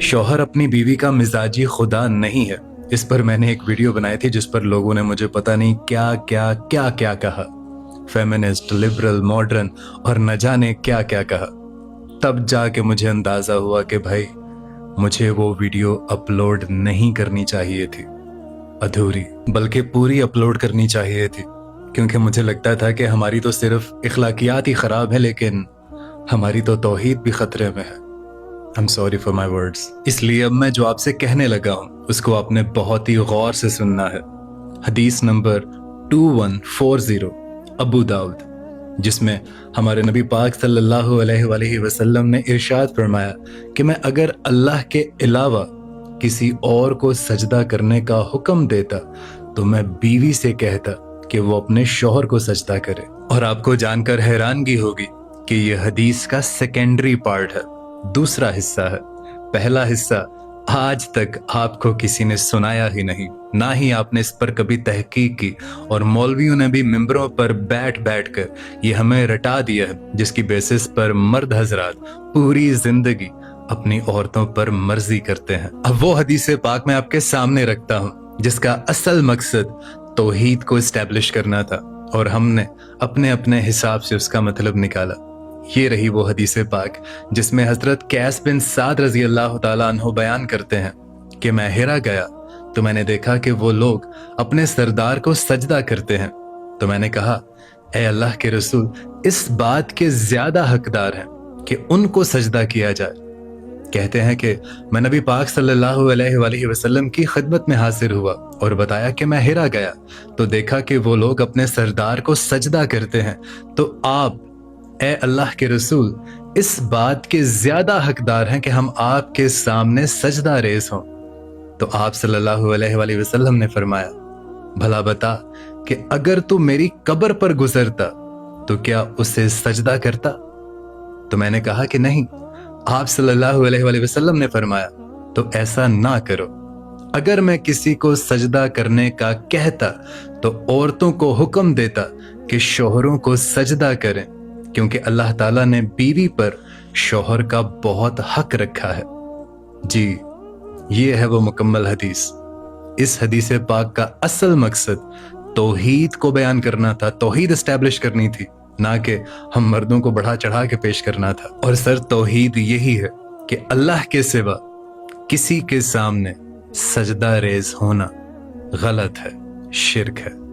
शौहर अपनी बीवी का मिजाजी खुदा नहीं है। इस पर मैंने एक वीडियो बनाई थी जिस पर लोगों ने मुझे पता नहीं क्या क्या क्या क्या कहा, फेमिनिस्ट, लिबरल, मॉडर्न और न जाने क्या क्या कहा। तब जाके मुझे अंदाजा हुआ कि भाई मुझे वो वीडियो अपलोड नहीं करनी चाहिए थी, अधूरी बल्कि पूरी अपलोड करनी चाहिए थी, क्योंकि मुझे लगता था कि हमारी तो सिर्फ इखलाकियात ही खराब है, लेकिन हमारी तो तौहीद भी खतरे में है। I'm sorry for my words। इसलिए अब मैं जो आपसे कहने लगा हूं उसको आपने बहुत ही गौर से सुनना है। हदीस नंबर 2140 अबू दाऊद, जिसमें हमारे नबी पाक सल्लल्लाहु अलैहि वसल्लम ने इरशाद फरमाया कि मैं अगर अल्लाह के अलावा किसी और को सजदा करने का हुक्म देता तो मैं बीवी से कहता कि वो अपने शौहर को सजदा करे। और आपको जानकर हैरानगी होगी कि ये हदीस का सेकेंडरी पार्ट है, दूसरा हिस्सा है। पहला हिस्सा आज तक आपको किसी ने सुनाया ही नहीं, ना ही आपने इस पर कभी तहकीक की, और मौलवियों ने भी मिंबरों पर बैठ बैठ कर ये हमें रटा दिया है, जिसकी बेसिस पर मर्द हजरात पूरी जिंदगी अपनी औरतों पर मर्जी करते हैं। अब वो हदीस पाक मैं आपके सामने रखता हूँ जिसका असल मकसद तौहीद को एस्टैब्लिश करना था, और हमने अपने अपने हिसाब से उसका मतलब निकाला। ये रही वो हदीस पाक जिसमें हजरत कैस बिन साद रजी अल्लाह ताला अन्हु बयान करते हैं कि मैं हिरा गया तो मैंने देखा कि वो लोग अपने सरदार को सजदा करते हैं, तो मैंने कहा ए अल्लाह के रसूल, इस बात के ज्यादा हकदार हैं कि उनको सजदा किया जाए। कहते हैं कि मैं नबी पाक सल्लल्लाहु अलैहि वसल्लम की खिदमत में हाजिर हुआ और बताया कि मैं हिरा गया तो देखा कि वो लोग अपने सरदार को सजदा करते हैं, तो आप ए अल्लाह के रसूल, इस बात के ज्यादा हकदार हैं कि हम आपके सामने सजदा रेज़ हों। तो आप सल्लल्लाहु अलैहि वसल्लम ने फरमाया, भला बता कि अगर तू मेरी कब्र पर गुजरता तो क्या उसे सजदा करता? तो मैंने कहा कि नहीं। आप सल्लल्लाहु अलैहि वसल्लम ने फरमाया, तो ऐसा ना करो। अगर मैं किसी को सजदा करने का कहता तो औरतों को हुक्म देता कि शौहरों को सजदा करें, क्योंकि अल्लाह ताला ने बीवी पर शौहर का बहुत हक रखा है। जी, ये है वो मुकम्मल हदीस। इस हदीस पाक का असल मकसद तौहीद को बयान करना था, तौहीद एस्टैब्लिश करनी थी, ना कि हम मर्दों को बढ़ा चढ़ा के पेश करना था। और सर तौहीद यही है कि अल्लाह के सिवा किसी के सामने सजदा रेज़ होना गलत है, शिर्क है।